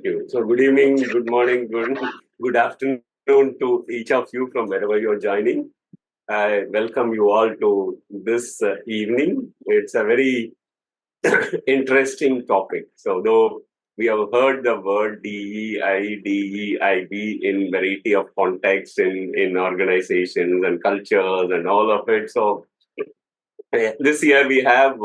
you. So good evening, good morning, good afternoon to each of you from wherever you're joining. I welcome you all to this evening. It's a very interesting topic. So though we have heard the word DEI, DEIB in variety of contexts in organizations and cultures and all of it. So this year we have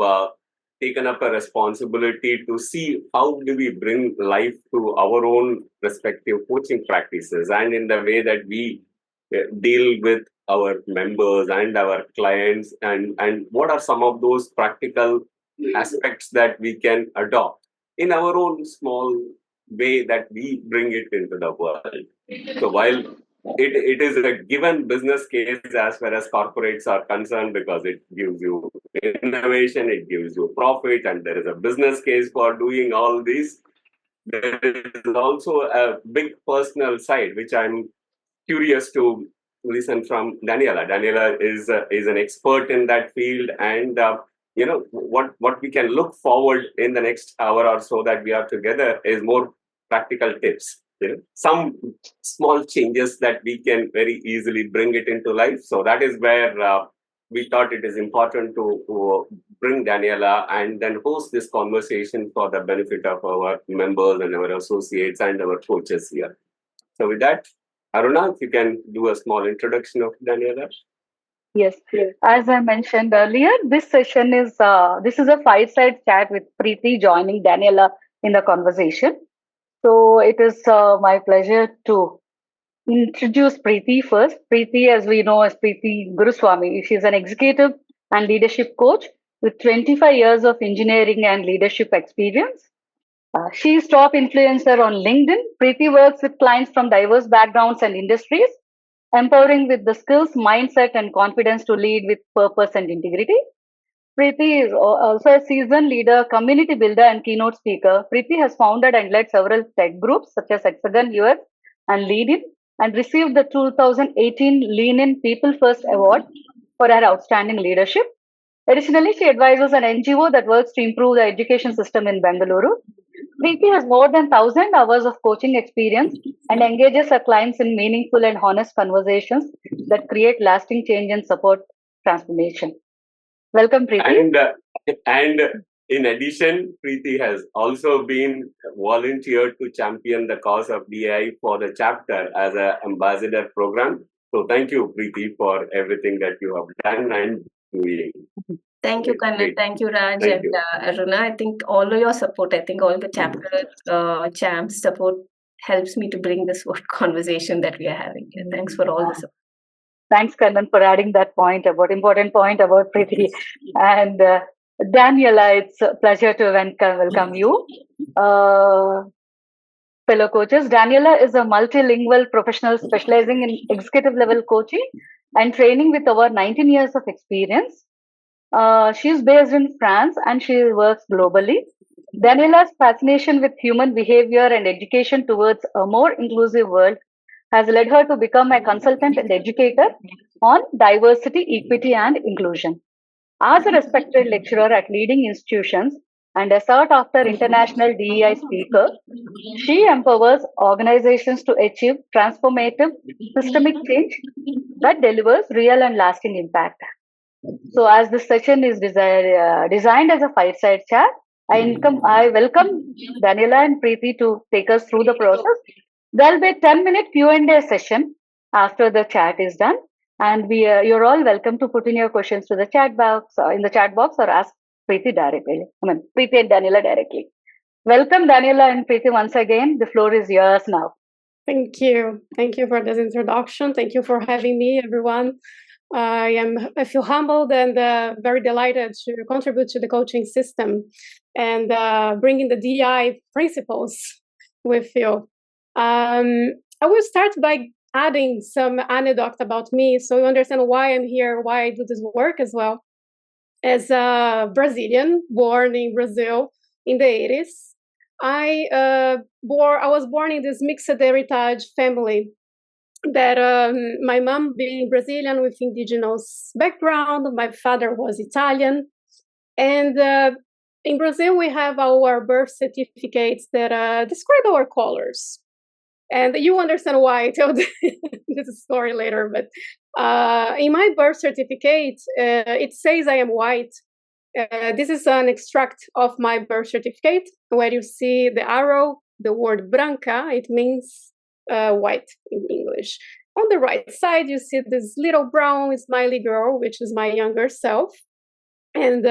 taken up a responsibility to see how do we bring life to our own respective coaching practices and in the way that we deal with our members and our clients, and what are some of those practical aspects that we can adopt in our own small way that we bring it into the world. So while it is a given business case as far as corporates are concerned, because it gives you innovation, it gives you profit, and there is a business case for doing all this. There is also a big personal side, which I'm curious to listen from Daniela. Daniela is an expert in that field, and what we can look forward in the next hour or so that we are together is more practical tips. Some small changes that we can very easily bring it into life. So that is where we thought it is important to bring Daniela and then host this conversation for the benefit of our members and our associates and our coaches here. So with that, Aruna, if you can do a small introduction of Daniela. Yes, as I mentioned earlier, this session is this is a fireside chat with Preeti joining Daniela in the conversation. So it is my pleasure to introduce Preeti first. Preeti, as we know, as Preeti Guruswamy, she is an executive and leadership coach with 25 years of engineering and leadership experience. She is top influencer on LinkedIn. Preeti works with clients from diverse backgrounds and industries, empowering with the skills, mindset, and confidence to lead with purpose and integrity. Preeti is also a seasoned leader, community builder, and keynote speaker. Preeti has founded and led several tech groups such as Hexagon US and Lead and received the 2018 Lean In People First Award for her outstanding leadership. Additionally, she advises an NGO that works to improve the education system in Bengaluru. Preeti has more than 1,000 hours of coaching experience and engages her clients in meaningful and honest conversations that create lasting change and support transformation. Welcome, Preeti. And in addition, Preeti has also been volunteered to champion the cause of DEI for the chapter as an ambassador program. So thank you, Preeti, for everything that you have done and doing. Thank you, Kannan. Thank you, Raj and Aruna. I think all of your support, I think all the chapter champs support helps me to bring this conversation that we are having here. Thanks for all the support. Thanks, Kannan, for adding that important point about Preeti. And Daniela, it's a pleasure to welcome you. Fellow coaches, Daniela is a multilingual professional specializing in executive level coaching and training with over 19 years of experience. She is based in France and she works globally. Daniela's fascination with human behavior and education towards a more inclusive world has led her to become a consultant and educator on diversity, equity, and inclusion. As a respected lecturer at leading institutions and a sought after international DEI speaker, she empowers organizations to achieve transformative systemic change that delivers real and lasting impact. So, as this session is designed as a fireside chat, I welcome Daniela and Preeti to take us through the process. There'll be a 10-minute Q&A session after the chat is done, and you're all welcome to put in your questions to the chat box or ask Preeti directly. Preeti and Daniela directly. Welcome, Daniela and Preeti, once again. The floor is yours now. Thank you. Thank you for this introduction. Thank you for having me, everyone. I feel humbled and very delighted to contribute to the coaching system and bringing the DEI principles with you. I will start by adding some anecdote about me so you understand why I'm here, why I do this work as well. As a Brazilian, born in Brazil in the 80s, I was born in this mixed heritage family that my mom being Brazilian with indigenous background, my father was Italian. And in Brazil, we have our birth certificates that describe our colors. And you understand why I tell this story later. But in my birth certificate, it says I am white. This is an extract of my birth certificate, where you see the arrow, the word branca. It means white in English. On the right side, you see this little brown smiley girl, which is my younger self. And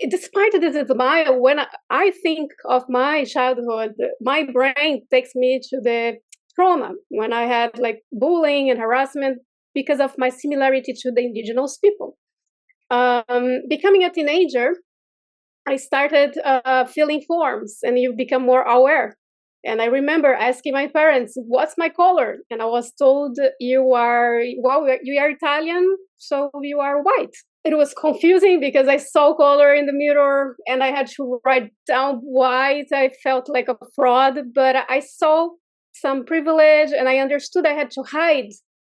despite this smile, when I think of my childhood, my brain takes me to the trauma when I had like bullying and harassment because of my similarity to the indigenous people. Becoming a teenager, I started filling forms, and you become more aware. And I remember asking my parents, "What's my color?" And I was told, you are Italian, so you are white." It was confusing because I saw color in the mirror and I had to write down white. I felt like a fraud, but I saw some privilege and I understood I had to hide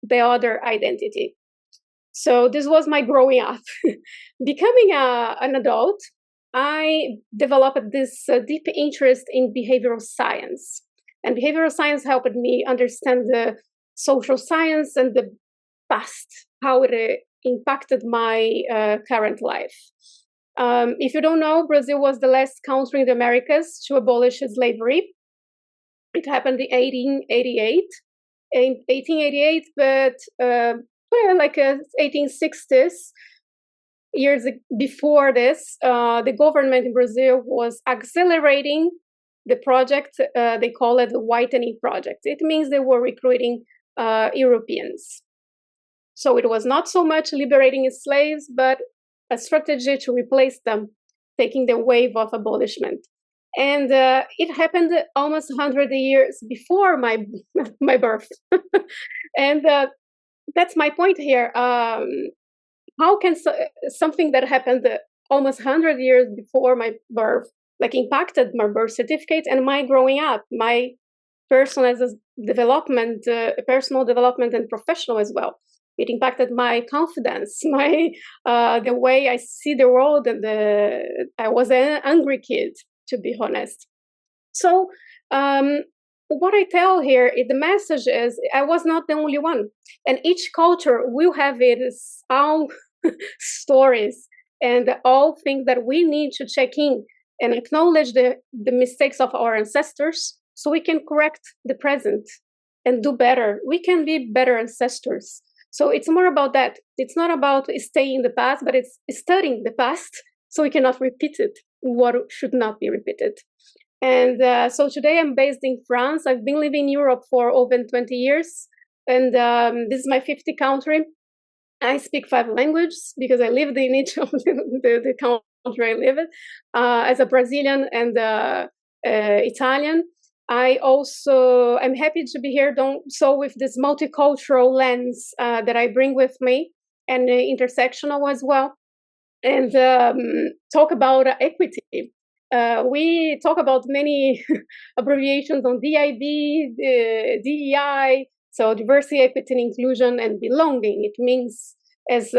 the other identity. So this was my growing up. Becoming an adult, I developed this deep interest in behavioral science. And behavioral science helped me understand the social science and the past, how it impacted my current life. If you don't know, Brazil was the last country in the Americas to abolish slavery. It happened in 1888. In 1888, but like 1860s, years before this, the government in Brazil was accelerating the project. They call it the Whitening Project. It means they were recruiting Europeans. So it was not so much liberating slaves, but a strategy to replace them, taking the wave of abolishment. And it happened almost 100 years before my birth. And that's my point here. How can something that happened almost 100 years before my birth, like impacted my birth certificate and my growing up, my personal development, personal development and professional as well? It impacted my confidence, my the way I see the world, and I was an angry kid, to be honest. So what I tell here, the message is I was not the only one, and each culture will have its own stories and all things that we need to check in and acknowledge the mistakes of our ancestors so we can correct the present and do better. We can be better ancestors. So it's more about that. It's not about staying in the past, but it's studying the past so we cannot repeat it, what should not be repeated. And so today I'm based in France. I've been living in Europe for over 20 years. And this is my 50th country. I speak 5 languages because I lived in each of the country I live in, as a Brazilian and Italian. I'm happy to be here, so with this multicultural lens that I bring with me, and intersectional as well, and talk about equity. We talk about many abbreviations on DIB, DEI, so diversity, equity, and inclusion, and belonging. It means as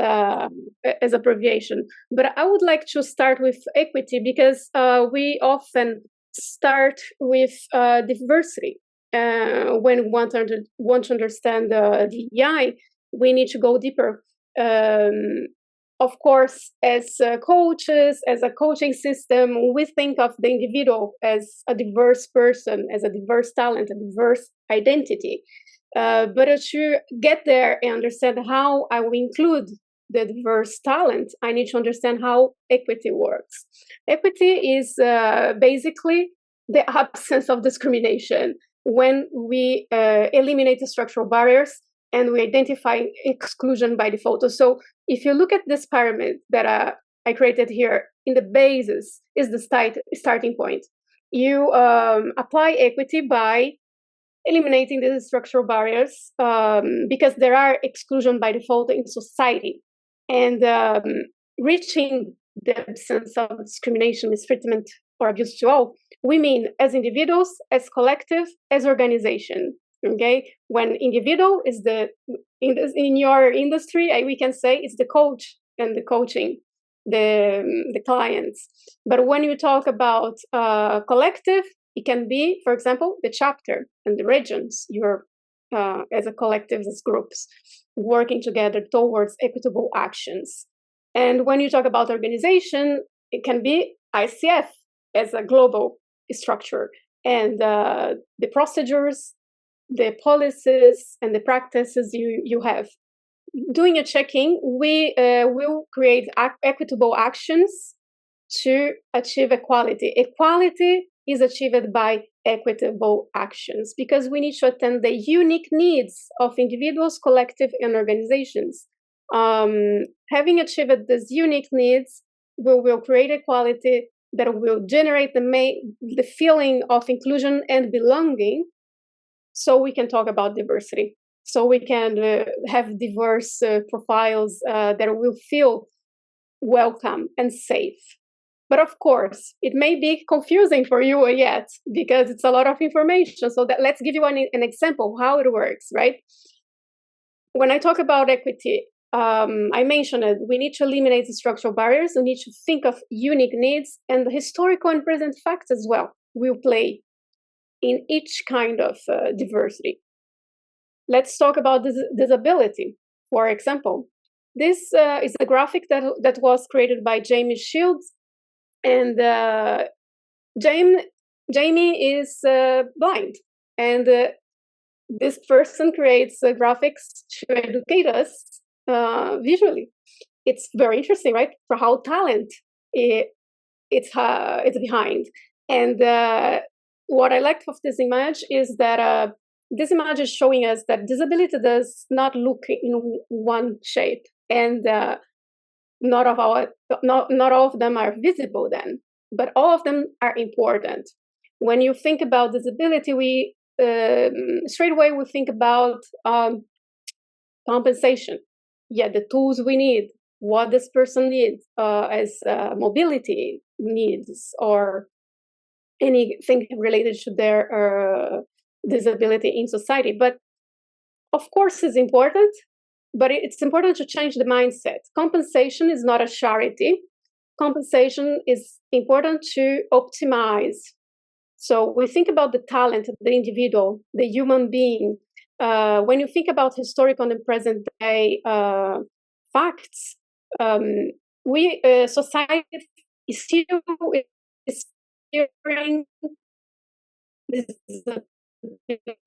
abbreviation. But I would like to start with equity because we often start with diversity. When we want to understand DEI, we need to go deeper. Of course, as coaches, as a coaching system, we think of the individual as a diverse person, as a diverse talent, a diverse identity. But to get there and understand how I will include the diverse talent, I need to understand how equity works. Equity is basically the absence of discrimination when we eliminate the structural barriers and we identify exclusion by default. So if you look at this pyramid that I created here, in the basis is the starting point. You apply equity by eliminating the structural barriers because there are exclusion by default in society. And reaching the absence of discrimination, mistreatment, or abuse to all, we mean as individuals, as collective, as organization. Okay, when individual is in your industry, we can say it's the coach and the coaching. the clients. But when you talk about collective, it can be, for example, the chapter and the regions. You're as a collective, as groups, working together towards equitable actions. And when you talk about organization, it can be ICF as a global structure, and the procedures, the policies, and the practices you have. Doing a checking, we will create equitable actions to achieve equality. Equality is achieved by equitable actions because we need to attend the unique needs of individuals, collective, and organizations. Having achieved these unique needs, we will create equality that will generate the feeling of inclusion and belonging, so we can talk about diversity. So we can have diverse profiles that will feel welcome and safe. But of course, it may be confusing for you yet because it's a lot of information. So let's give you an example how it works, right? When I talk about equity, I mentioned it. We need to eliminate the structural barriers. We need to think of unique needs, and the historical and present facts as well will play in each kind of diversity. Let's talk about disability, for example. This is a graphic that was created by Jamie Shields. And Jamie is blind. And this person creates graphics to educate us visually. It's very interesting, right? For how talent it's behind. And what I like of this image is that this image is showing us that disability does not look in one shape, and not all of them are visible then, but all of them are important. When you think about disability, we straight away we think about compensation. Yeah, the tools we need, what this person needs as mobility needs, or anything related to their disability in society. But of course it's important, but it's important to change the mindset. Compensation is not a charity. Compensation is important to optimize. So we think about the talent of the individual, the human being. When you think about historical and present day facts, society is still experiencing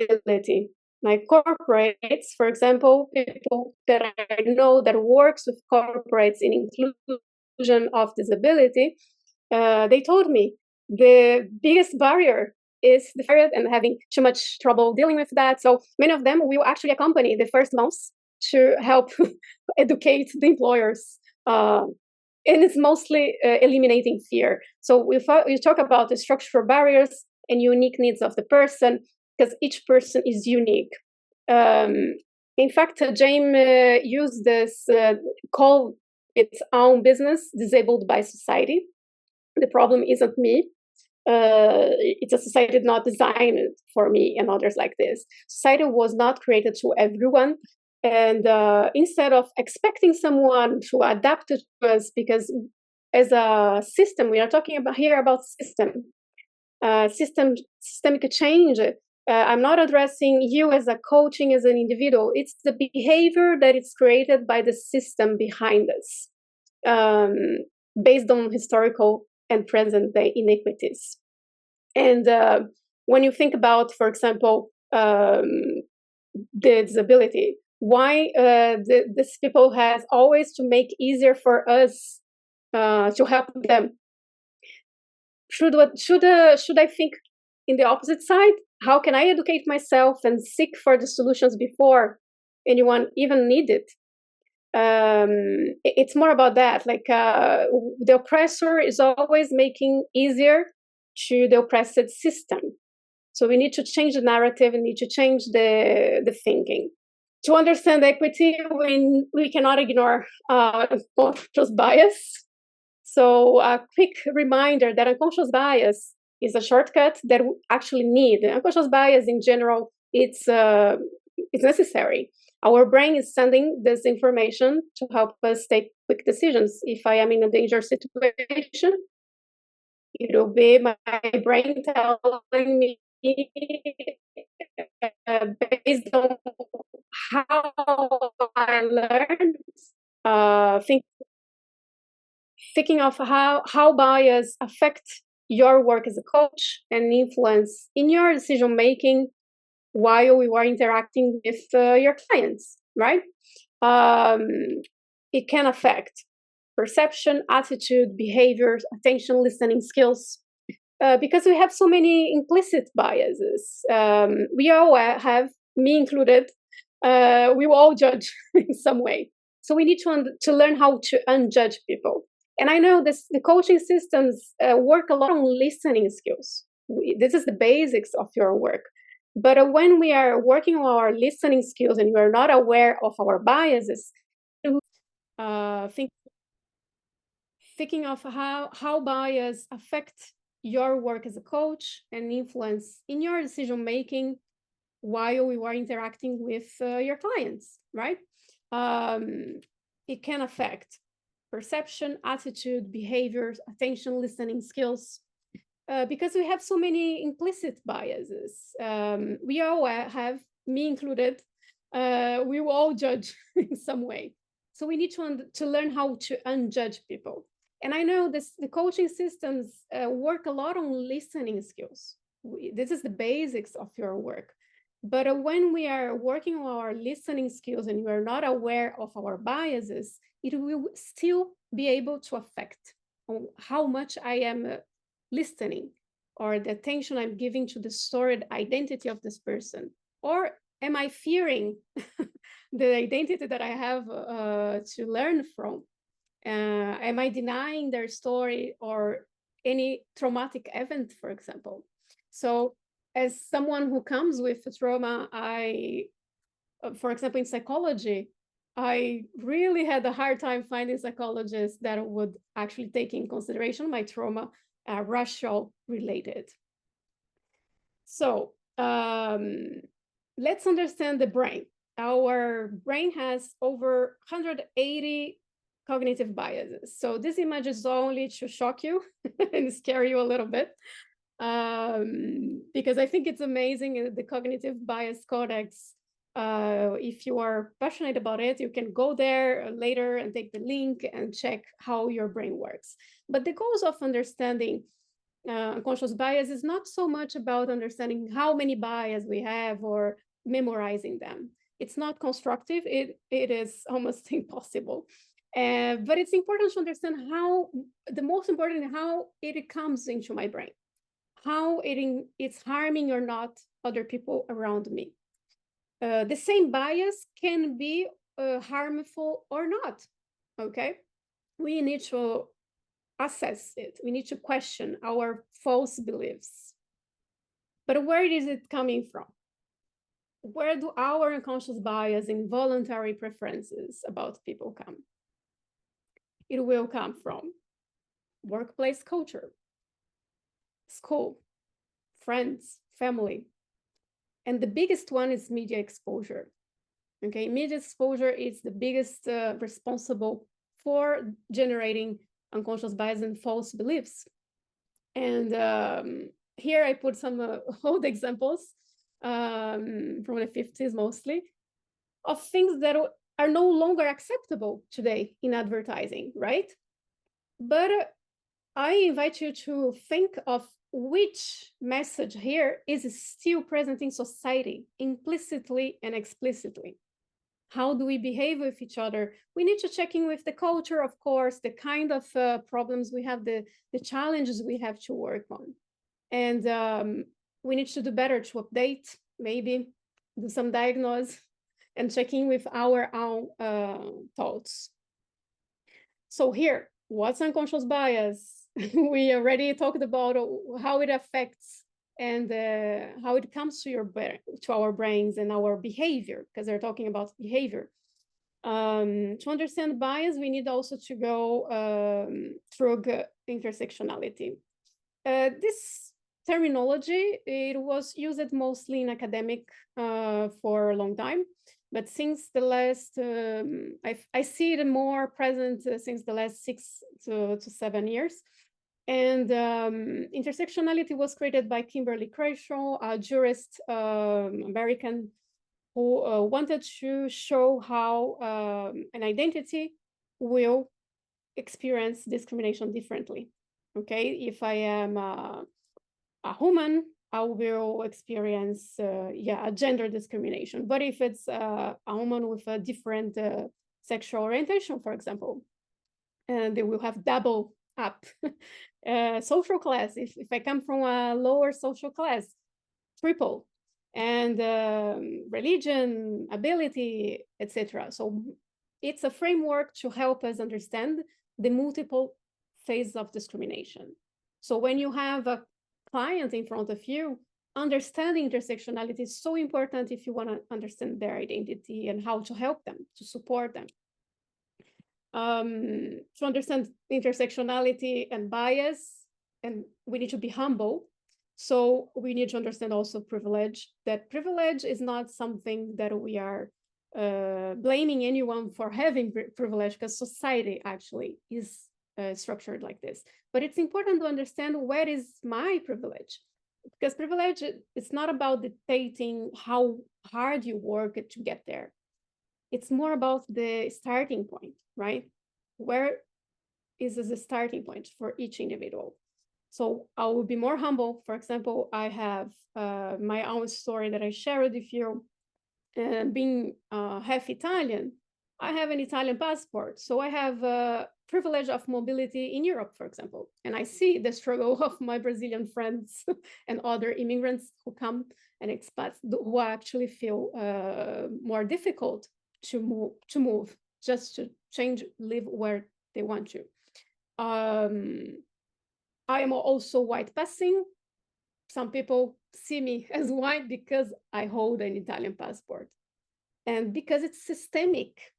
disability. Like corporates, for example, people that I know that works with corporates in inclusion of disability, they told me the biggest barrier is the fear and having too much trouble dealing with that. So many of them will actually accompany the first months to help educate the employers. And it's mostly eliminating fear. So we talk about the structural barriers and unique needs of the person, because each person is unique. In fact, James used this, call its own business disabled by society. The problem isn't me. It's a society not designed for me and others like this. Society was not created to everyone. And instead of expecting someone to adapt to us, because as a system, we are talking about here about systemic change. I'm not addressing you as a coaching as an individual. It's the behavior that is created by the system behind us, based on historical and present day inequities. And when you think about, for example, the disability, why these people has always to make easier for us to help them. Should I think in the opposite side? How can I educate myself and seek for the solutions before anyone even need it? It's more about that. Like the oppressor is always making easier to the oppressed system. So we need to change the narrative and need to change the thinking. To understand equity, we cannot ignore unconscious bias. So a quick reminder that unconscious bias is a shortcut that we actually need. Unconscious bias in general, it's necessary. Our brain is sending this information to help us take quick decisions. If I am in a dangerous situation, it will be my brain telling me based on how I learned, thinking of how bias affect your work as a coach and influence in your decision making while you are interacting with your clients, right? It can affect perception, attitude, behaviors, attention, listening skills, because we have so many implicit biases. We all have, me included, we will all judge in some way. So we need to learn how to unjudge people. And I know the coaching systems work a lot on listening skills. This is the basics of your work. But when we are working on our listening skills and we are not aware of our biases, thinking of how bias affect your work as a coach and influence in your decision making while you are interacting with your clients, right? It can affect perception, attitude, behaviors, attention, listening skills, because we have so many implicit biases. We all have, me included, we will all judge in some way. So we need to learn how to unjudge people. And I know the coaching systems work a lot on listening skills. This is the basics of your work. But when we are working on our listening skills and we are not aware of our biases, it will still be able to affect how much I am listening, or the attention I'm giving to the stored identity of this person. Or am I fearing the identity that I have to learn from? Am I denying their story or any traumatic event, for example? So as someone who comes with trauma, for example, in psychology, I really had a hard time finding psychologists that would actually take in consideration my trauma, racial related. So let's understand the brain. Our brain has over 180 cognitive biases. So this image is only to shock you and scare you a little bit, because I think it's amazing, the Cognitive Bias Codex. If you are passionate about it, you can go there later and take the link and check how your brain works. But the goals of understanding unconscious bias is not so much about understanding how many bias we have or memorizing them. It's not constructive. It is almost impossible. But it's important to understand the most important, how it comes into my brain, how it's harming or not other people around me. The same bias can be harmful or not, okay? We need to assess it. We need to question our false beliefs. But where is it coming from? Where do our unconscious bias and involuntary preferences about people come? It will come from workplace culture, school, friends, family. And the biggest one is media exposure. Okay, media exposure is the biggest responsible for generating unconscious bias and false beliefs. And here I put some old examples from the 50s mostly, of things that are no longer acceptable today in advertising, right? But I invite you to think of which message here is still present in society, implicitly and explicitly. How do we behave with each other? We need to check in with the culture, of course, the kind of problems we have, the challenges we have to work on. And we need to do better to update, maybe do some diagnose and check in with our own thoughts. So here, what's unconscious bias? We already talked about how it affects and how it comes to our brains and our behavior, because they're talking about behavior. To understand bias, we need also to go through intersectionality. This terminology, it was used mostly in academic for a long time, But since the last, I see it more present since the last 6 to 7 years. And intersectionality was created by Kimberly Crenshaw, a jurist, American, who wanted to show how an identity will experience discrimination differently. Okay, if I am a woman, I will experience a gender discrimination. But if it's a woman with a different sexual orientation, for example, and they will have double up social class. If I come from a lower social class, triple, and religion, ability, etc. So it's a framework to help us understand the multiple phases of discrimination. So when you have a client in front of you, understanding intersectionality is so important if you want to understand their identity and how to help them, to support them. To understand intersectionality and bias, and we need to be humble. So we need to understand also privilege, that privilege is not something that we are blaming anyone for having privilege, because society actually is structured like this. But it's important to understand where is my privilege, because privilege, it's not about dictating how hard you work to get there. It's more about the starting point, right? Where is the starting point for each individual? So I will be more humble. For example, I have my own story that I shared with you. Being half Italian, I have an Italian passport. So I have a privilege of mobility in Europe, for example. And I see the struggle of my Brazilian friends and other immigrants who come and expats who actually feel more difficult to move, just to change, live where they want to. I am also white passing. Some people see me as white because I hold an Italian passport, and because it's systemic,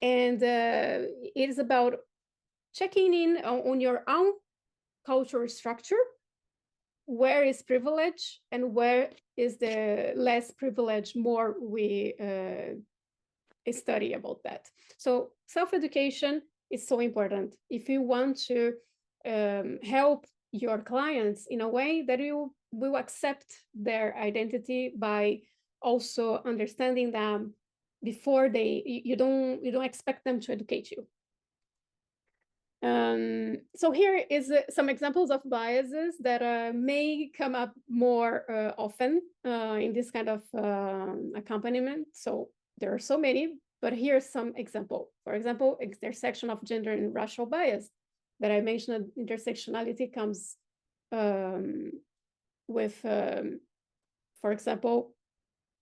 and it is about checking in on your own cultural structure. Where is privilege and where is the less privilege? More we study about that. So self-education is so important if you want to help your clients in a way that you will accept their identity by also understanding them before you don't expect them to educate you. So here is some examples of biases that may come up more often in this kind of accompaniment. So there are so many, but here's some example. For example, intersection of gender and racial bias that I mentioned. Intersectionality comes with, for example,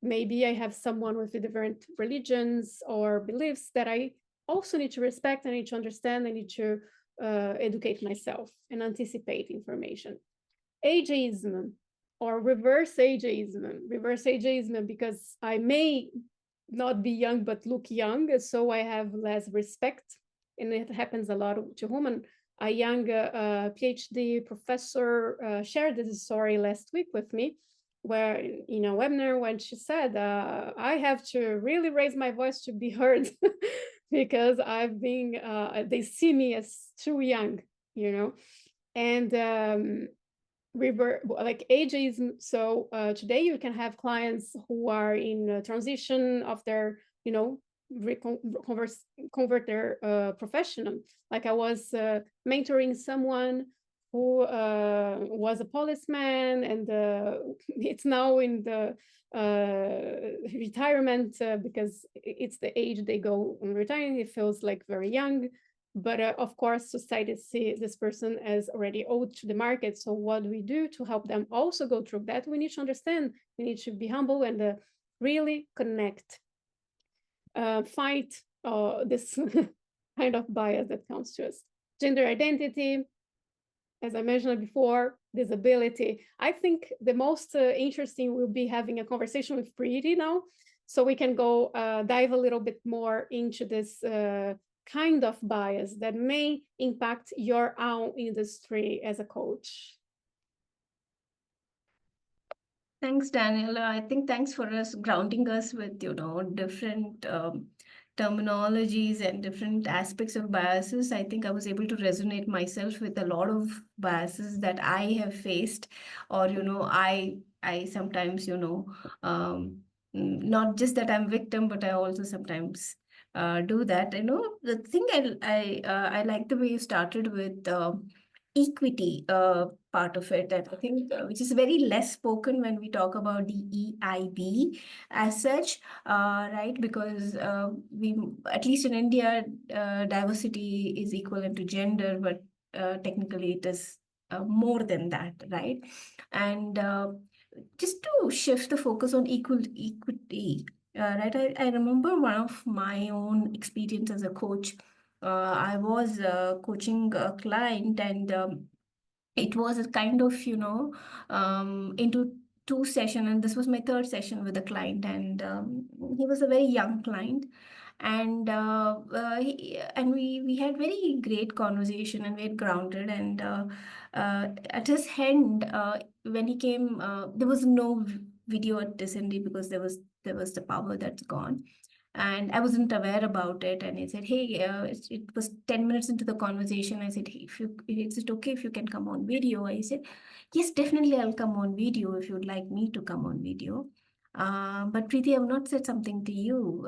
maybe I have someone with different religions or beliefs that I also need to respect, I need to understand, I need to educate myself and anticipate information. Ageism or reverse ageism, because I may not be young but look young, so I have less respect, and it happens a lot to women. A young PhD professor shared this story last week with me, where in a webinar, when she said, I have to really raise my voice to be heard because I've been, they see me as too young, you know, and like ageism. So today you can have clients who are in transition of their, you know, convert their profession. Like I was mentoring someone who was a policeman, and it's now in the retirement because it's the age they go on retiring. It feels like very young, but of course society sees this person as already old to the market. So what do we do to help them also go through that? We need to understand, we need to be humble and really connect, fight this kind of bias that comes to us. Gender identity, as I mentioned before, disability. I think the most interesting will be having a conversation with Preeti now, so we can go dive a little bit more into this kind of bias that may impact your own industry as a coach. Thanks, Daniela. I think thanks for grounding us with, different terminologies and different aspects of biases. I think I was able to resonate myself with a lot of biases that I have faced, or, I sometimes, not just that I'm victim, but I also sometimes do that. The thing I like the way you started with equity part of it, and I think which is very less spoken when we talk about the EIB as such, right? Because we, at least in India, diversity is equivalent to gender, but technically it is more than that, right? And just to shift the focus on equity, right? I remember one of my own experience as a coach. I was coaching a client, and it was a kind of, into two session, and this was my third session with the client, and he was a very young client, and we had very great conversation and very grounded, and at his end, when he came, there was no video at this end because there was the power that's gone, and I wasn't aware about it. And he said, "Hey, it was 10 minutes into the conversation." I said, "Hey, is it okay if you can come on video?" I said, "Yes, definitely, I'll come on video if you'd like me to come on video. But Preeti, I've not said something to you,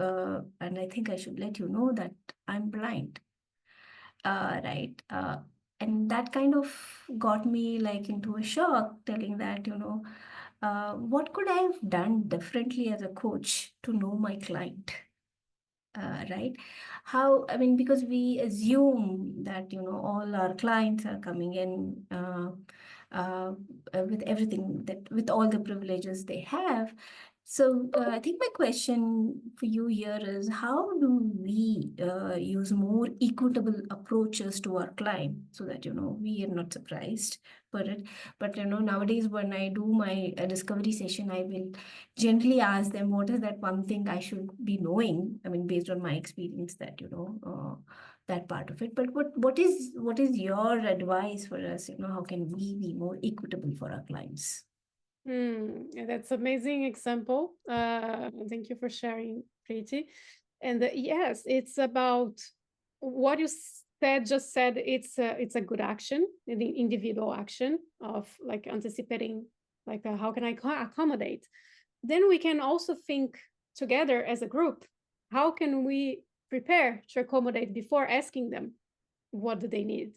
and I think I should let you know that I'm blind." Right. And that kind of got me like into a shock, telling that, what could I have done differently as a coach to know my client? Right? How, I mean, because we assume that, all our clients are coming in uh, with everything, that with all the privileges they have. So I think my question for you here is, how do we use more equitable approaches to our client so that, we are not surprised for it. But, nowadays when I do my discovery session, I will generally ask them, what is that one thing I should be knowing? I mean, based on my experience, that, that part of it. But what is your advice for us? How can we be more equitable for our clients? Yeah, that's amazing example. Thank you for sharing, Preeti. And yes, it's about what you just said. It's a good action, the individual action of like anticipating, like how can I accommodate? Then we can also think together as a group. How can we prepare to accommodate before asking them what do they need?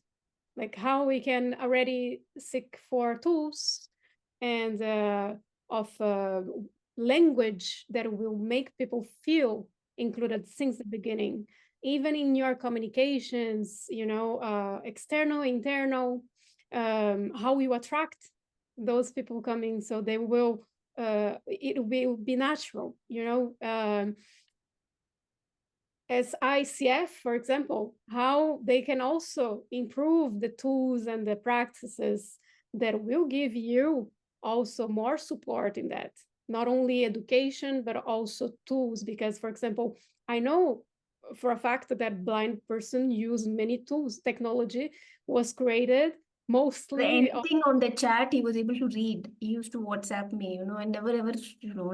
Like how we can already seek for tools and of language that will make people feel included since the beginning, even in your communications, external, internal, how you attract those people coming so they will it will be natural, as ICF, for example, how they can also improve the tools and the practices that will give you also more support in that, not only education, but also tools. Because, for example, I know for a fact that blind person use many tools. Technology was created mostly anything on the chat he was able to read. He used to WhatsApp me, I never ever,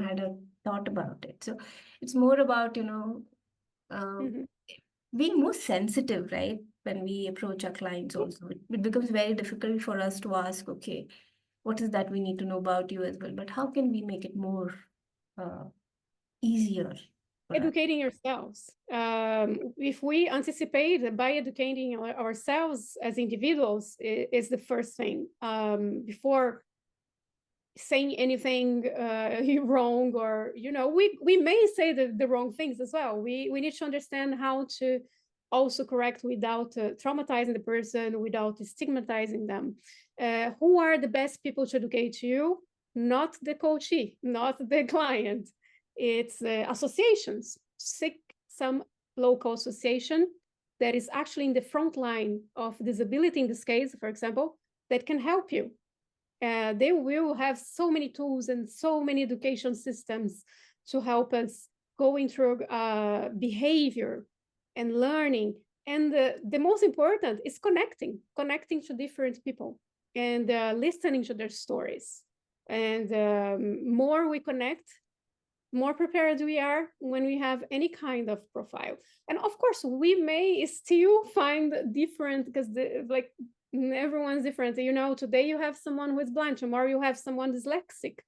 had a thought about it. So it's more about, being more sensitive, right? When we approach our clients also, it becomes very difficult for us to ask, okay, what is that we need to know about you as well? But how can we make it more easier? Educating yourselves. If we anticipate by educating ourselves as individuals is the first thing before saying anything wrong, or we may say the wrong things as well. We need to understand how to also correct without traumatizing the person, without stigmatizing them. Who are the best people to educate you? Not the coachee, not the client. It's associations. Seek some local association that is actually in the front line of disability, in this case, for example, that can help you. They will have so many tools and so many education systems to help us going through behavior and learning. And the most important is connecting to different people and listening to their stories. And more we connect, more prepared we are when we have any kind of profile. And of course, we may still find different, because like everyone's different. You know, today you have someone who is blind, tomorrow you have someone dyslexic,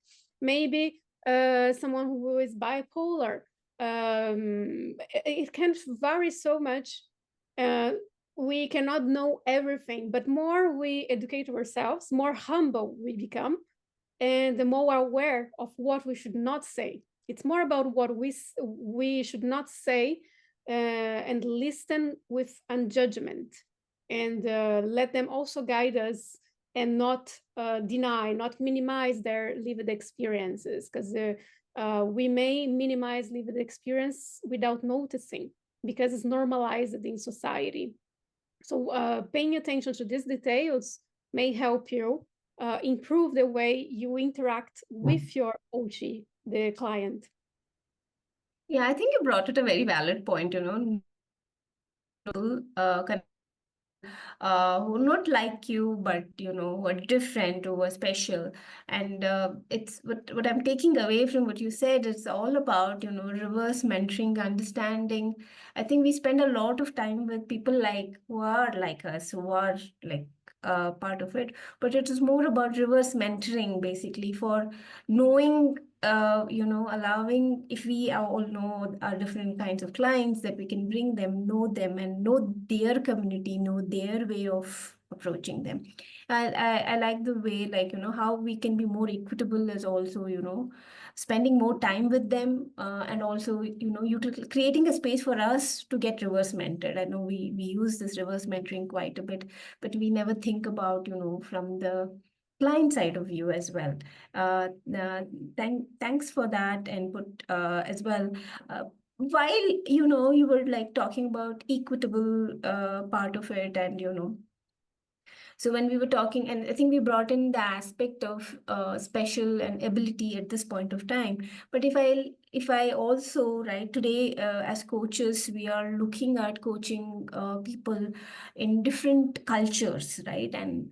maybe someone who is bipolar. It can vary so much. We cannot know everything, but more we educate ourselves, more humble we become, and the more aware of what we should not say. It's more about what we should not say, and listen with unjudgment, and let them also guide us, and not deny, not minimize their lived experiences, because we may minimize lived experience without noticing, because it's normalized in society. So paying attention to these details may help you improve the way you interact with your OG, the client. Yeah, I think you brought it a very valid point, who are not like you, but who are different, who are special. And it's what I'm taking away from what you said. It's all about reverse mentoring, understanding. I think we spend a lot of time with people who are like us, who are like part of it, but it is more about reverse mentoring, basically, for knowing, allowing, if we all know our different kinds of clients, that we can bring them, know them, and know their community, know their way of approaching them. I like the way, how we can be more equitable is also, spending more time with them, and also, creating a space for us to get reverse mentored. I know we use this reverse mentoring quite a bit, but we never think about, from the client side of view as well. Thanks for that input as well. While you were talking about equitable part of it, and so when we were talking, and I think we brought in the aspect of special and ability at this point of time. But if I also, right, today as coaches, we are looking at coaching people in different cultures, right? And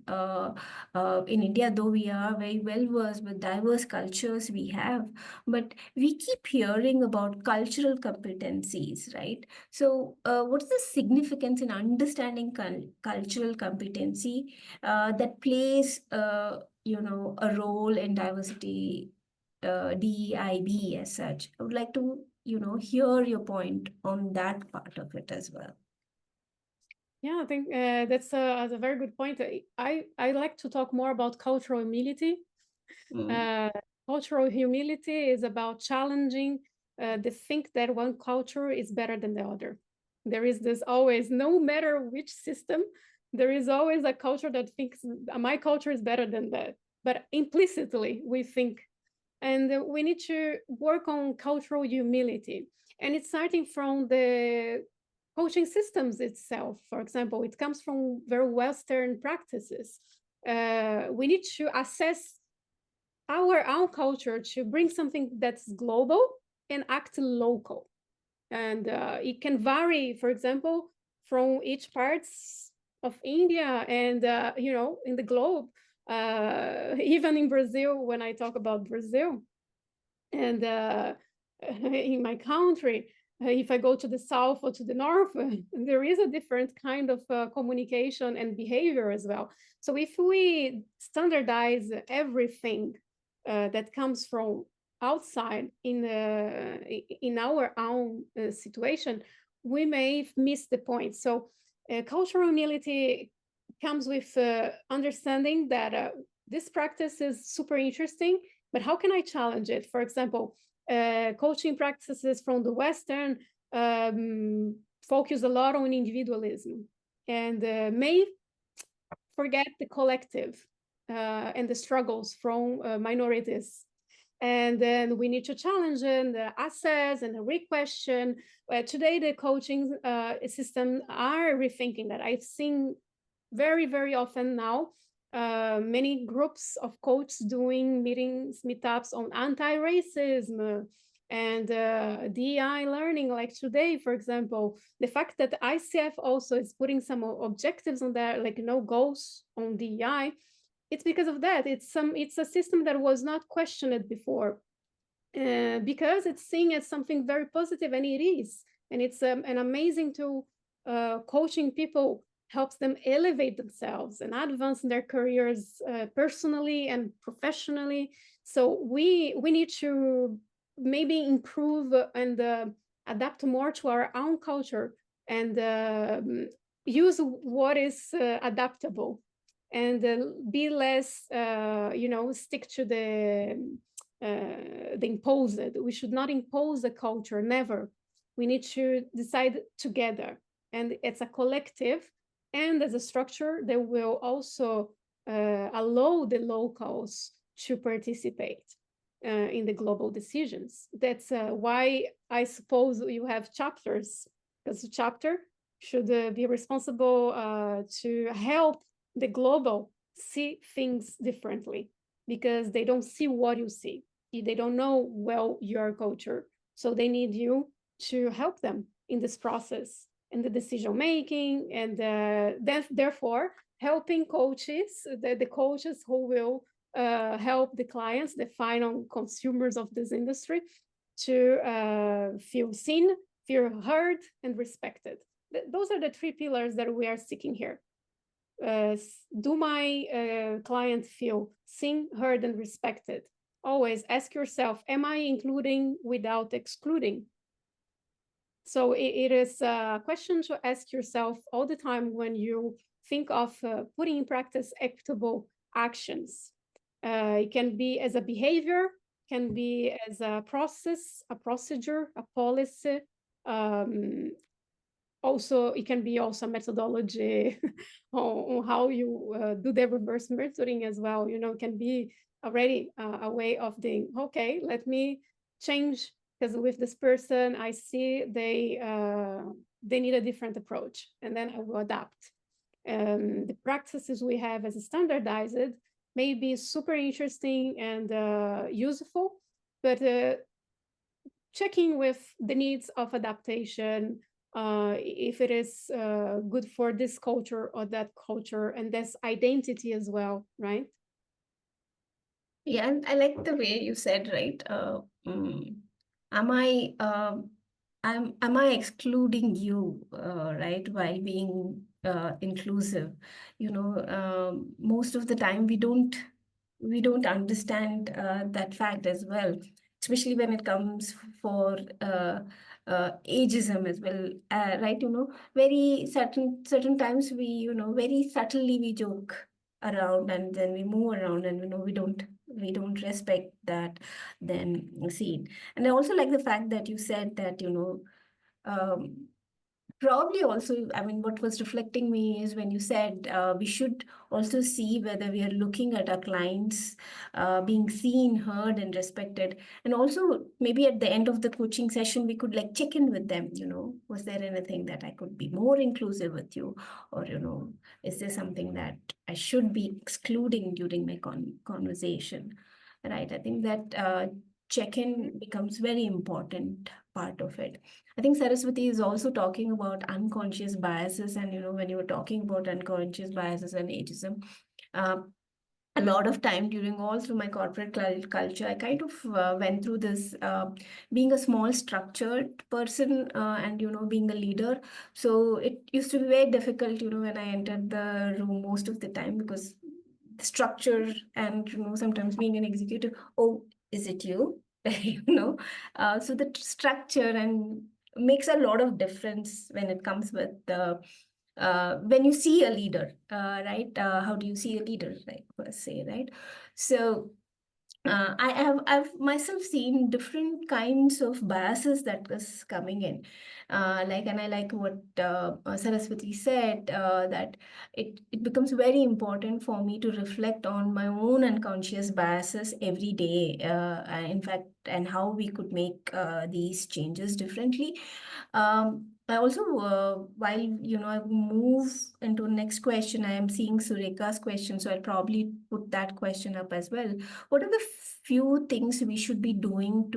in India, though we are very well versed with diverse cultures we have, but we keep hearing about cultural competencies, right? So what is the significance in understanding cultural competency that plays, a role in diversity, DEIB as such? I would like to, hear your point on that part of it as well. Yeah, I think that's a very good point. I like to talk more about cultural humility. Cultural humility is about challenging the think that one culture is better than the other. There is this always, no matter which system, there is always a culture that thinks my culture is better than that. But implicitly, we think. And we need to work on cultural humility. And it's starting from the coaching systems itself. For example, it comes from very Western practices. We need to assess our own culture to bring something that's global and act local. And it can vary, for example, from each parts of India and, in the globe, even in Brazil, when I talk about Brazil. And in my country, if I go to the south or to the north, there is a different kind of communication and behavior as well. So if we standardize everything that comes from outside in our own situation, we may miss the point. So cultural humility comes with understanding that this practice is super interesting, but how can I challenge it? For example, coaching practices from the Western focus a lot on individualism and may forget the collective and the struggles from minorities. And then we need to challenge and assess and re-question. Today, the coaching system are rethinking that. I've seen very, very often now many groups of coaches doing meetups on anti-racism and DEI learning, like today, for example. The fact that ICF also is putting some objectives on there, like goals on DEI, it's because of that. It's a system that was not questioned before, because it's seen as something very positive, and it is. And it's an amazing tool. Coaching people helps them elevate themselves and advance in their careers, personally and professionally. So we need to maybe improve and adapt more to our own culture, and use what is adaptable, and be less, stick to the imposed. We should not impose a culture, never. We need to decide together, and it's a collective, and as a structure that will also allow the locals to participate in the global decisions. That's why I suppose you have chapters, because the chapter should be responsible to help the global see things differently, because they don't see what you see. They don't know well your culture. So they need you to help them in this process, in the decision making, and therefore helping coaches, the coaches who will help the clients, the final consumers of this industry, to feel seen, feel heard, and respected. Those are the three pillars that we are seeking here. Do my client feel seen, heard, and respected? Always ask yourself, am I including without excluding? So it is a question to ask yourself all the time when you think of putting in practice equitable actions. It can be as a behavior, can be as a process, a procedure, a policy. Also, it can be also a methodology on how you do the reverse mentoring as well. It can be already a way of doing, okay, let me change, because with this person, I see they need a different approach, and then I will adapt. The practices we have as standardized may be super interesting and useful, but checking with the needs of adaptation, if it is good for this culture or that culture, and this identity as well, right? Yeah, and I like the way you said, right? Am I am I excluding you, right, while being inclusive? Most of the time we don't understand that fact as well, especially when it comes for ageism as well, right? Very certain times we very subtly we joke around, and then we move around, and we don't respect that then scene. And I also like the fact that you said that um, probably also, I mean, what was reflecting me is when you said we should also see whether we are looking at our clients being seen, heard, and respected. And also maybe at the end of the coaching session, we could like check in with them, was there anything that I could be more inclusive with you? Or, is there something that I should be excluding during my conversation? Right. I think that check-in becomes very important part of it. I think Saraswati is also talking about unconscious biases, and when you were talking about unconscious biases and ageism, a lot of time during all through my corporate culture, I kind of went through this being a small structured person, and being a leader. So it used to be very difficult, when I entered the room most of the time, because the structure and sometimes being an executive, oh, is it you? So the structure and makes a lot of difference when it comes with when you see a leader, right? How do you see a leader, right, per se, right? So I've myself seen different kinds of biases that was coming in, and I like what Saraswati said, that it becomes very important for me to reflect on my own unconscious biases every day, in fact, and how we could make these changes differently. I also, while I move into next question, I am seeing Sureka's question, so I'll probably put that question up as well. What are the few things we should be doing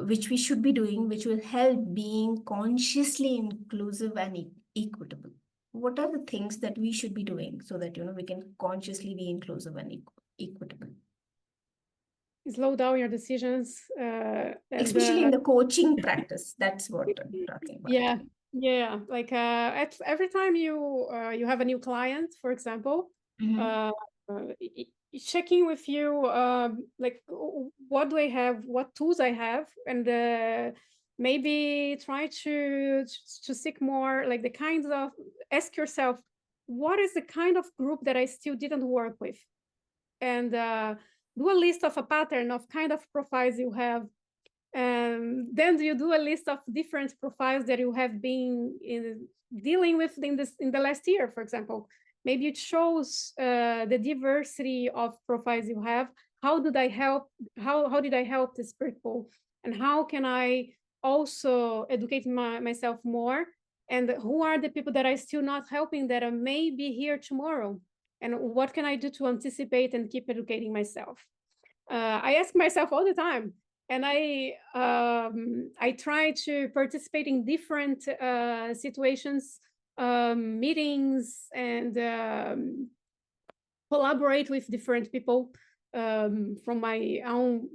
which we should be doing, which will help being consciously inclusive and equitable? what are the things that we should be doing so that, we can consciously be inclusive and equitable? Slow down your decisions. Especially in the coaching practice. That's what I'm talking about. Yeah. Like every time you have a new client, for example, checking with you, like what do I have, what tools I have, and maybe try to seek more, like the kinds of, ask yourself, what is the kind of group that I still didn't work with, and do a list of a pattern of kind of profiles you have. Then you do a list of different profiles that you have been dealing with in the last year, for example. Maybe it shows the diversity of profiles you have. How did I help? How did I help these people? And how can I also educate myself more? And who are the people that I still not helping that may be here tomorrow? And what can I do to anticipate and keep educating myself? I ask myself all the time, and I try to participate in different situations, meetings, and collaborate with different people from my own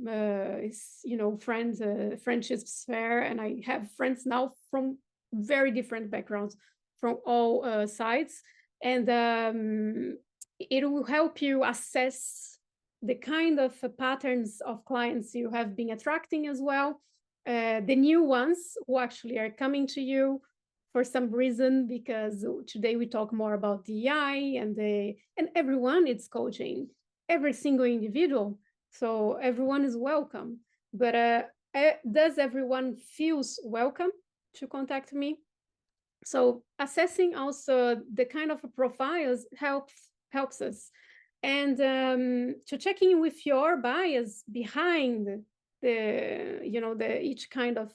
friendship sphere, and I have friends now from very different backgrounds, from all sides, and it will help you assess the kind of patterns of clients you have been attracting as well, the new ones who actually are coming to you for some reason, because today we talk more about DEI, and everyone is coaching, every single individual, so everyone is welcome. But does everyone feels welcome to contact me? So assessing also the kind of profiles helps us, and to check in with your bias behind the each kind of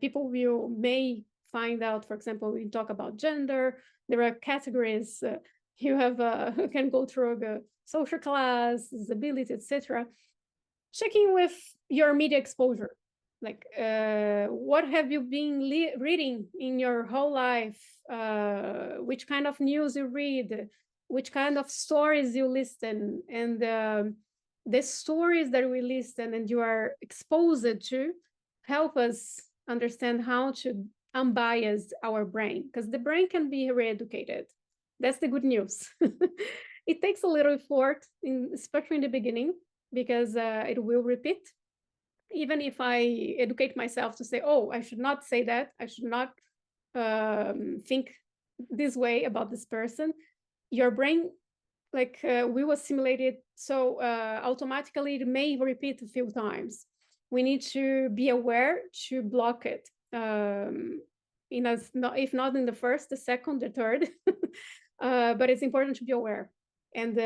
people you may find out. For example, we talk about gender, there are categories, you have can go through the social class, disability, etc. Checking with your media exposure, like what have you been reading in your whole life, which kind of news you read, which kind of stories you listen, and the stories that we listen and you are exposed to help us understand how to unbias our brain, because the brain can be re-educated. That's the good news. It takes a little effort, especially in the beginning, because it will repeat. Even if I educate myself to say, oh, I should not say that, I should not think this way about this person, your brain, like we will simulate it, so automatically it may repeat a few times. We need to be aware to block it, if not in the first, the second, the third. But it's important to be aware and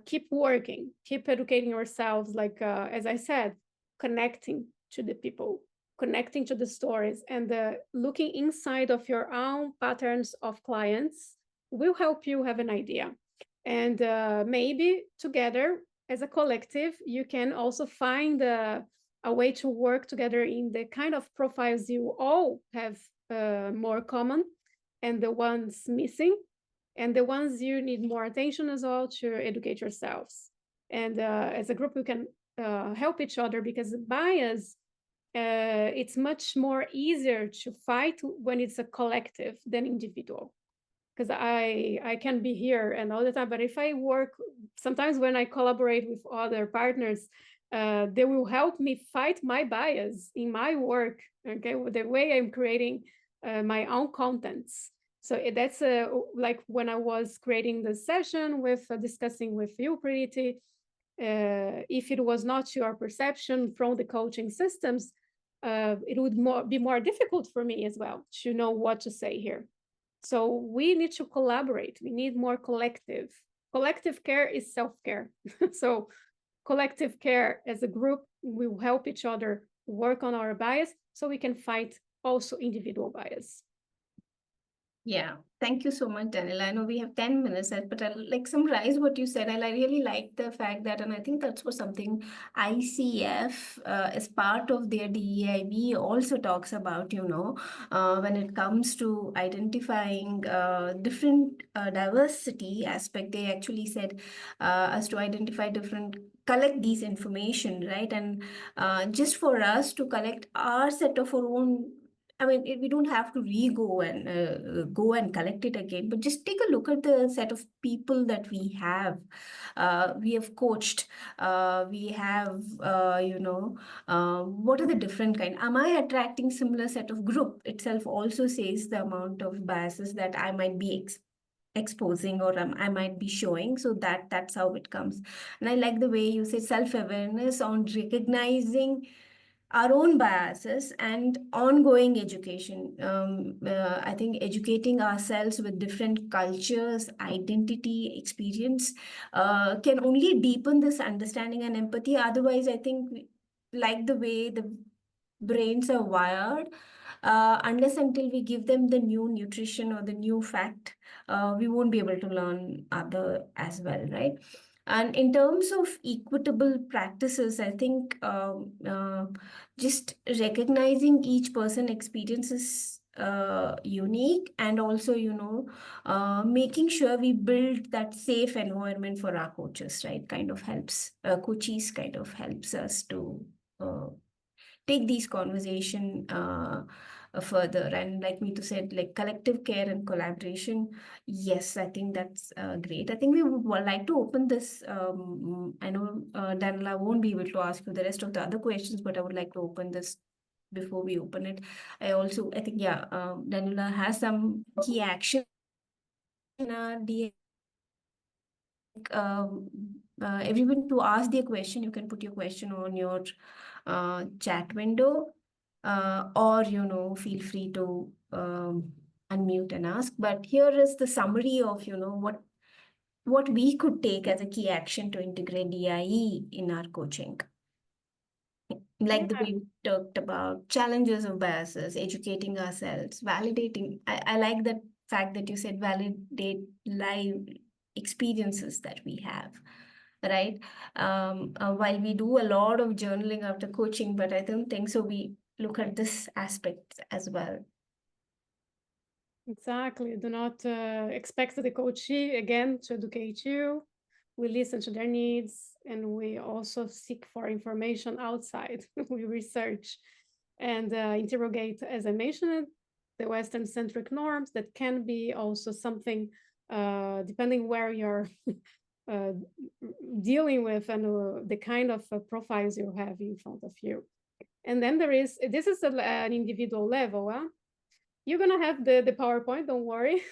keep working, keep educating ourselves, like as I said, connecting to the people, connecting to the stories, and looking inside of your own patterns of clients will help you have an idea. And maybe together as a collective, you can also find a way to work together in the kind of profiles you all have more common, and the ones missing, and the ones you need more attention as well to educate yourselves. And as a group, we can help each other, because bias, it's much more easier to fight when it's a collective than individual. Because I can be here and all the time, but if I work, sometimes when I collaborate with other partners, they will help me fight my bias in my work, okay, with the way I'm creating my own contents. So that's like when I was creating the session with discussing with you, Preeti, if it was not your perception from the coaching systems, it would be more difficult for me as well to know what to say here. So we need to collaborate. We need more collective. Collective care is self-care. So collective care as a group, we will help each other work on our bias so we can fight also individual bias. Yeah, thank you so much, Daniela. I know we have 10 minutes left, but I'll like summarize what you said. Really like the fact that, and I think that's what something ICF, as part of their DEIB, also talks about, when it comes to identifying different diversity aspect, they actually said us to identify different, collect these information, right? And just for us to collect our set of our own. I mean, we don't have to go and go and collect it again, but just take a look at the set of people that we have. We have coached. We have, what are the different kind? Am I attracting similar set of group? Itself also says the amount of biases that I might be exposing, or I might be showing. So that's how it comes. And I like the way you say self-awareness on recognizing our own biases and ongoing education. I think educating ourselves with different cultures, identity, experience can only deepen this understanding and empathy. Otherwise, I think like the way the brains are wired, unless until we give them the new nutrition or the new fact, we won't be able to learn other as well, right? And in terms of equitable practices, I think just recognizing each person experience is unique, and also, making sure we build that safe environment for our coaches, right? Kind of helps, coaches kind of helps us to take these conversation further. And like me to said, like collective care and collaboration, yes, I think that's great. I think we would like to open this. I know Daniela won't be able to ask you the rest of the other questions, but I would like to open this before we open it. I think, yeah, Daniela has some key action in our everyone to ask their question. You can put your question on your chat window, or feel free to unmute and ask. But here is the summary of what we could take as a key action to integrate DIE in our coaching. Like the way we talked about challenges of biases, educating ourselves, validating. I like that fact that you said validate live experiences that we have, right? While we do a lot of journaling after coaching, but I don't think so. We look at this aspect as well. Exactly. Do not expect the coachee again to educate you. We listen to their needs, and we also seek for information outside. We research and interrogate, as I mentioned, the Western-centric norms that can be also something, depending where you're dealing with and the kind of profiles you have in front of you. And then this is an individual level. You're going to have the PowerPoint, don't worry.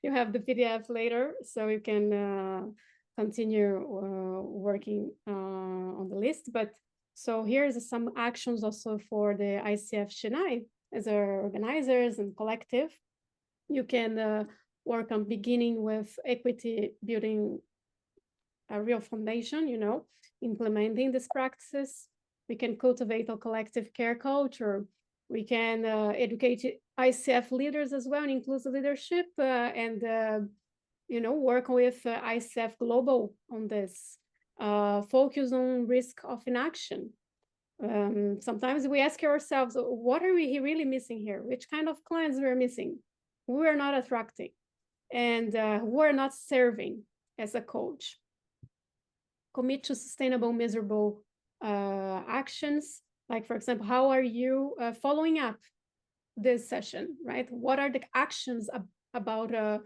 You have the PDF later, so you can continue working on the list. But so here's some actions also for the ICF Chennai as our organizers and collective. You can work on beginning with equity, building a real foundation, implementing these practices. We can cultivate a collective care culture. We can educate ICF leaders as well, and inclusive leadership, and work with ICF Global on this. Focus on risk of inaction. Sometimes we ask ourselves, what are we really missing here? Which kind of clients we're missing? Who are not attracting, and who are not serving as a coach? Commit to sustainable, measurable actions. Like, for example, how are you following up this session, right? What are the actions about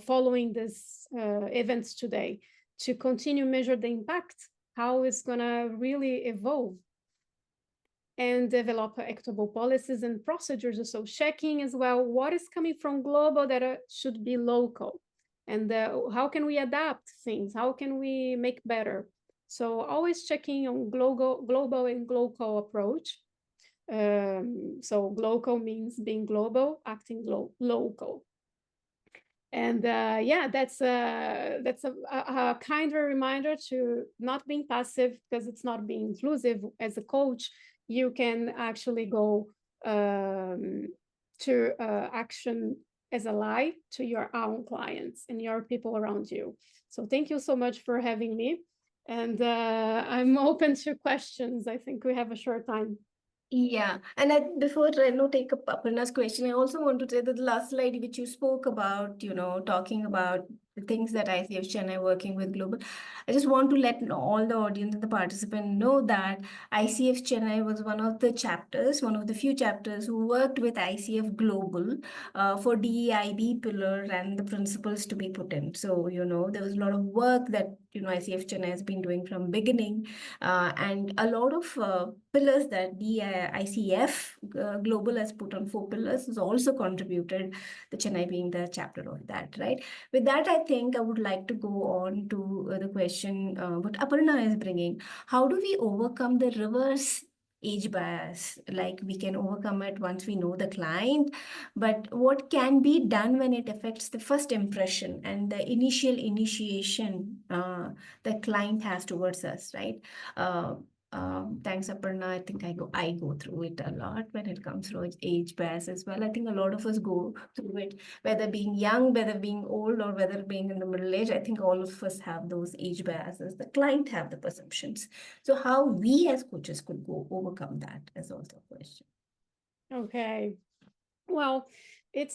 following this events today to continue measure the impact, how it's gonna really evolve, and develop equitable policies and procedures. So checking as well what is coming from global that should be local, and how can we adapt things, how can we make better. So always checking on global and local approach. So local means being global, acting local. And that's a kinder reminder to not being passive, because it's not being inclusive. As a coach, you can actually go to action as ally to your own clients and your people around you. So thank you so much for having me. And I'm open to questions. I think we have a short time. Yeah, and before I take up Aparna's question, I also want to say that the last slide which you spoke about, talking about the things that ICF Chennai working with global. I just want to let all the audience and the participant know that ICF Chennai was one of the few chapters who worked with ICF Global for DEIB pillar and the principles to be put in. So, there was a lot of work that, ICF Chennai has been doing from beginning and a lot of pillars that the ICF Global has put on 4 pillars has also contributed, the Chennai being the chapter of that, right? With that, I think I would like to go on to the question what Aparna is bringing. How do we overcome the reverse age bias? Like we can overcome it once we know the client, but what can be done when it affects the first impression and the initial initiation the client has towards us, right? Thanks, Aparna. I think I go through it a lot when it comes to age bias as well. I think a lot of us go through it, whether being young, whether being old, or whether being in the middle age. I think all of us have those age biases. The client have the perceptions. So how we as coaches could go overcome that is also a question. Okay. Well, it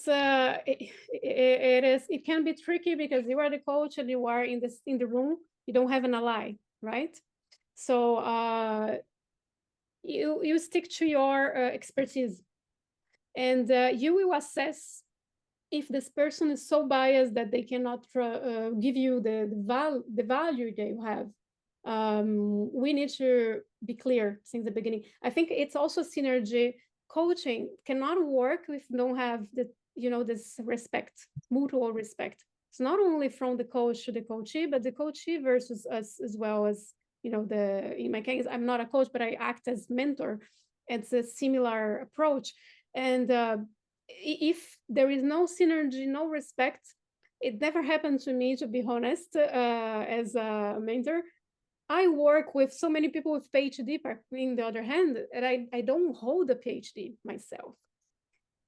can be tricky because you are the coach and you are in the room. You don't have an ally, right? So you stick to your expertise, and you will assess if this person is so biased that they cannot give you the value that you have. We need to be clear since the beginning. I think it's also synergy. Coaching cannot work if we don't have this respect, mutual respect. It's not only from the coach to the coachee, but the coachee versus us as well as in my case, I'm not a coach, but I act as mentor. It's a similar approach. And if there is no synergy, no respect, it never happened to me, to be honest, as a mentor. I work with so many people with PhD, on the other hand, and I don't hold a PhD myself.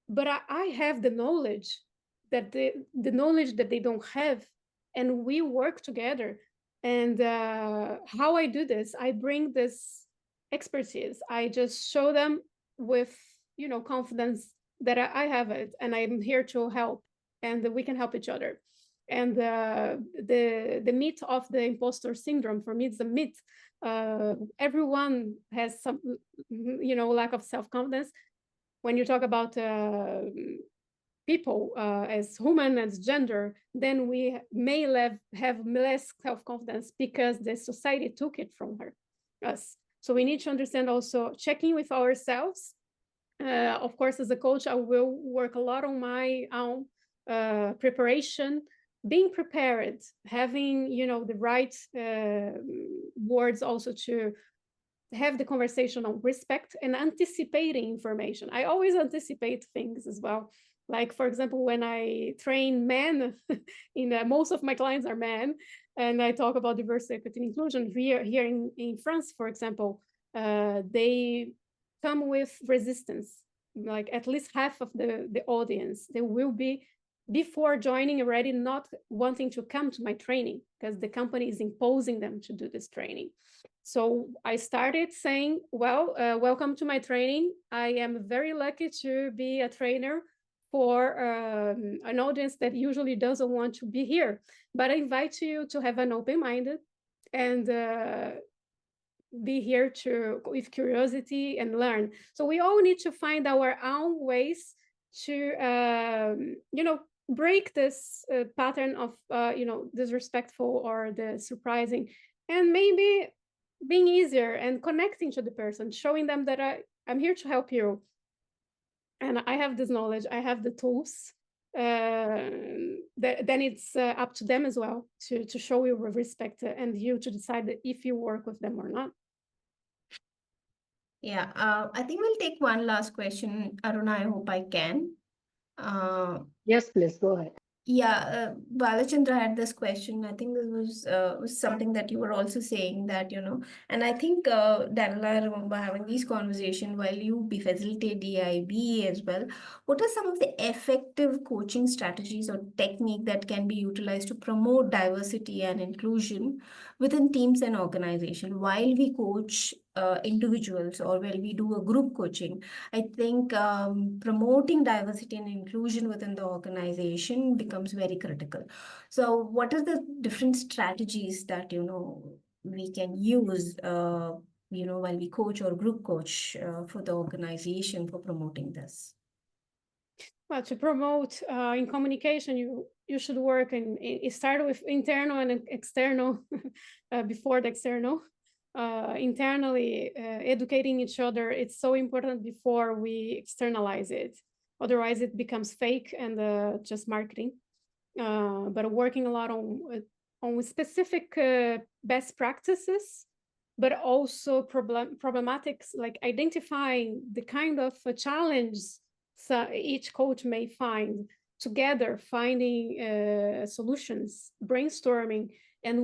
But I have the knowledge that knowledge that they don't have, and we work together. And how I do this, I bring this expertise. I just show them with confidence that I have it, and I'm here to help, and we can help each other. And the myth of the imposter syndrome, for me, it's a myth. Everyone has some lack of self-confidence. When you talk about people as human, as gender, then we may have less self-confidence because the society took it from us. So we need to understand also checking with ourselves. Of course, as a coach, I will work a lot on my own preparation, being prepared, having the right words also to have the conversation on respect and anticipating information. I always anticipate things as well. Like, for example, when I train men, most of my clients are men, and I talk about diversity, equity, and inclusion. Here in France, for example, they come with resistance. Like at least half of the audience, they will be, before joining already, not wanting to come to my training because the company is imposing them to do this training. So I started saying, well, welcome to my training. I am very lucky to be a trainer for an audience that usually doesn't want to be here. But I invite you to have an open-minded and be here with curiosity and learn. So we all need to find our own ways to, break this pattern of, disrespectful or the surprising, and maybe being easier and connecting to the person, showing them that I'm here to help you. And I have this knowledge, I have the tools. Then it's up to them as well to show you respect and you to decide if you work with them or not. Yeah, I think we'll take one last question. Aruna, I hope I can. Yes, please go ahead. Yeah, Balachandra had this question. I think this was something that you were also saying that, and I think, Daniela, I remember having these conversations while you be facilitate DIB as well. What are some of the effective coaching strategies or technique that can be utilized to promote diversity and inclusion within teams and organization while we coach individuals or while we do a group coaching? I think promoting diversity and inclusion within the organization becomes very critical. So, what are the different strategies that we can use, while we coach or group coach for the organization for promoting this? Well, to promote in communication, you should work and start with internal and external before the external. Internally, educating each other, it's so important before we externalize it. Otherwise, it becomes fake and just marketing. But working a lot on specific best practices, but also problematics, like identifying the kind of challenge so each coach may find, together finding solutions, brainstorming, and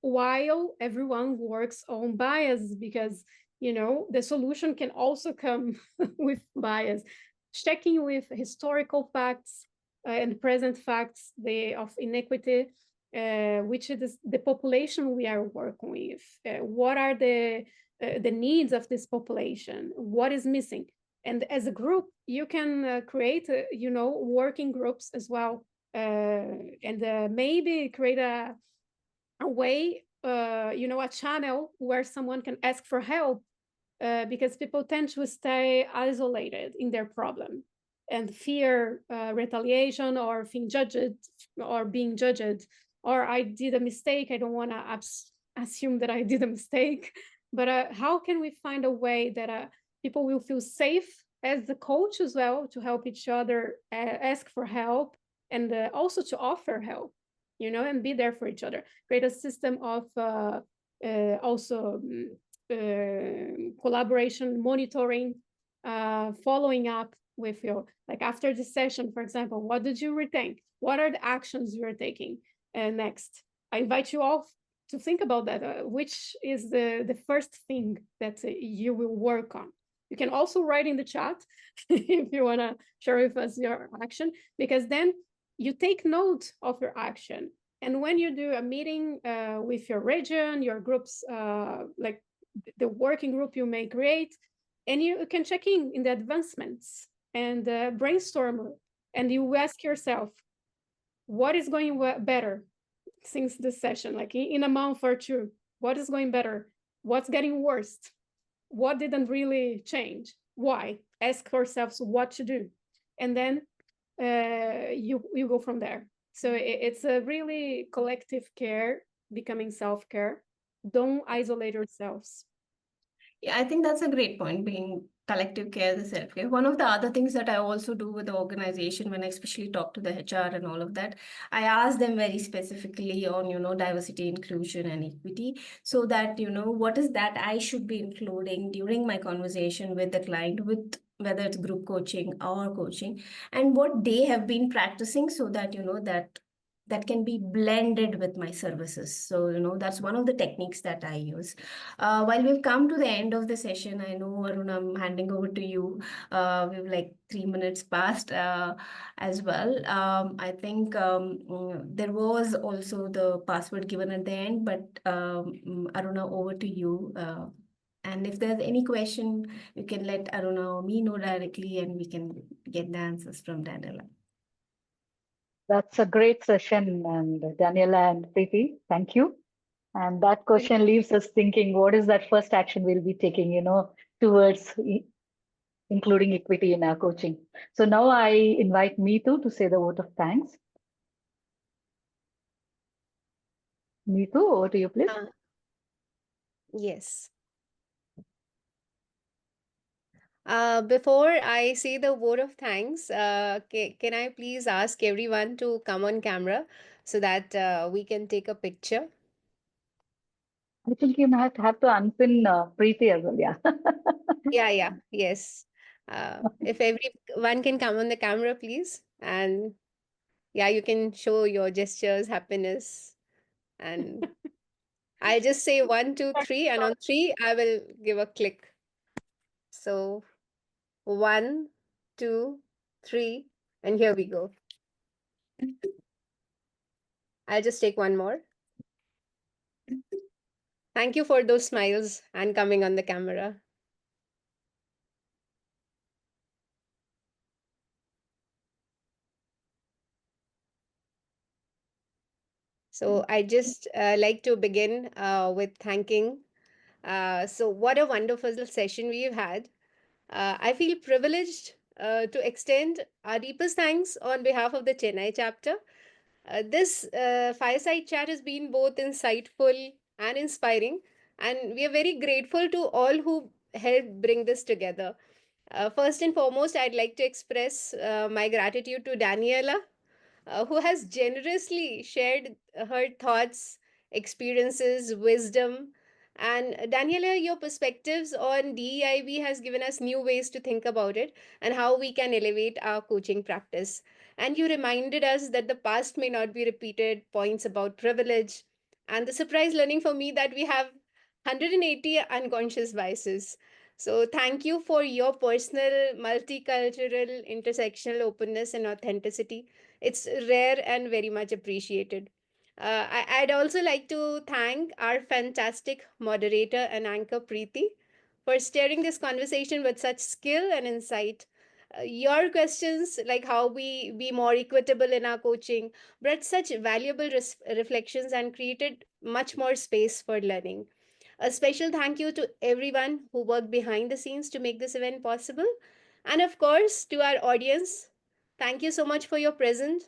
while everyone works on bias, because the solution can also come with bias, checking with historical facts and present facts of inequity, which is the population we are working with, what are the needs of this population, what is missing. And as a group, you can create, working groups as well, and maybe create a way, a channel where someone can ask for help, because people tend to stay isolated in their problem and fear retaliation or being judged, or I did a mistake. I don't want to assume that I did a mistake, but how can we find a way that people will feel safe as the coach as well to help each other, ask for help, and also to offer help, and be there for each other. Create a system of also collaboration, monitoring, following up with you. Like after the session, for example, what did you retain? What are the actions you are taking next? I invite you all to think about that. Which is the first thing that you will work on? You can also write in the chat if you want to share with us your action, because then you take note of your action. And when you do a meeting with your region, your groups, like the working group you may create, and you can check in the advancements and brainstorm, and you ask yourself, what is going better since this session, like in a month or two? What is going better? What's getting worse? What didn't really change? Why? Ask yourselves what to do, and then you go from there. So it's a really collective care, becoming self-care. Don't isolate yourselves. Yeah, I think that's a great point, being collective care, the self-care. One of the other things that I also do with the organization, when I especially talk to the HR and all of that, I ask them very specifically on, diversity, inclusion, and equity, so that, what is that I should be including during my conversation with the client, with whether it's group coaching or coaching, and what they have been practicing, so that, that can be blended with my services. So, that's one of the techniques that I use. While we've come to the end of the session, I know, Arun, I'm handing over to you. We've like 3 minutes past as well. I think there was also the password given at the end, but Aruna, over to you. And if there's any question, you can let Aruna or me know directly, and we can get the answers from Daniela. That's a great session, and Daniela and Preeti, thank you. And that question leaves us thinking, what is that first action we'll be taking, towards including equity in our coaching? So now I invite Meetu to say the vote of thanks. Meetu, over to you, please. Yes. Before I say the vote of thanks, can I please ask everyone to come on camera so that we can take a picture? I think you might have to unpin Preeti as well, yeah. Yes. If everyone can come on the camera, please. And Yeah, you can show your gestures, happiness, and I'll just say 1, 2, 3, and on 3, I will give a click. So 1, 2, 3, and here we go. I'll just take one more. Thank you for those smiles and coming on the camera. So I just like to begin with thanking. So what a wonderful session we've had. I feel privileged to extend our deepest thanks on behalf of the Chennai chapter. This fireside chat has been both insightful and inspiring, and we are very grateful to all who helped bring this together. First and foremost, I'd like to express my gratitude to Daniela, who has generously shared her thoughts, experiences, wisdom. And Daniela, your perspectives on DEIB has given us new ways to think about it and how we can elevate our coaching practice. And you reminded us that the past may not be repeated, points about privilege, and the surprise learning for me that we have 180 unconscious biases. So, thank you for your personal, multicultural, intersectional openness and authenticity. It's rare and very much appreciated. I'd also like to thank our fantastic moderator and anchor Preeti for steering this conversation with such skill and insight. Your questions, like how we be more equitable in our coaching, brought such valuable reflections and created much more space for learning. A special thank you to everyone who worked behind the scenes to make this event possible. And of course, to our audience, thank you so much for your presence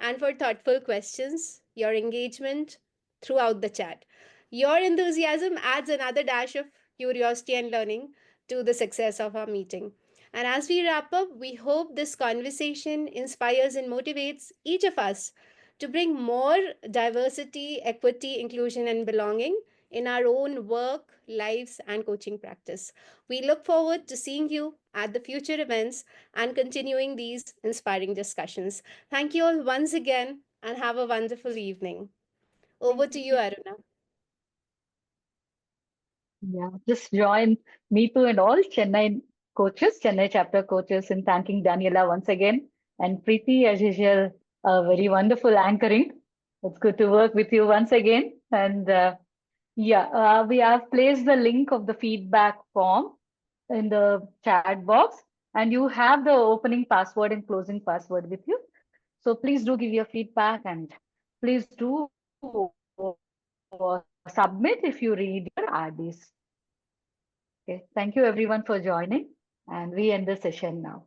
and for thoughtful questions, your engagement throughout the chat. Your enthusiasm adds another dash of curiosity and learning to the success of our meeting. And as we wrap up, we hope this conversation inspires and motivates each of us to bring more diversity, equity, inclusion, and belonging in our own work, lives, and coaching practice. We look forward to seeing you at the future events and continuing these inspiring discussions. Thank you all once again and have a wonderful evening. Over to you, Aruna. Yeah, just join me too and all Chennai coaches, Chennai chapter coaches in thanking Daniela once again. And Preeti, as usual, very wonderful anchoring. It's good to work with you once again. And we have placed the link of the feedback form in the chat box, and you have the opening password and closing password with you. So please do give your feedback and please do submit if you read your IDs. Okay, thank you everyone for joining, and we end the session now.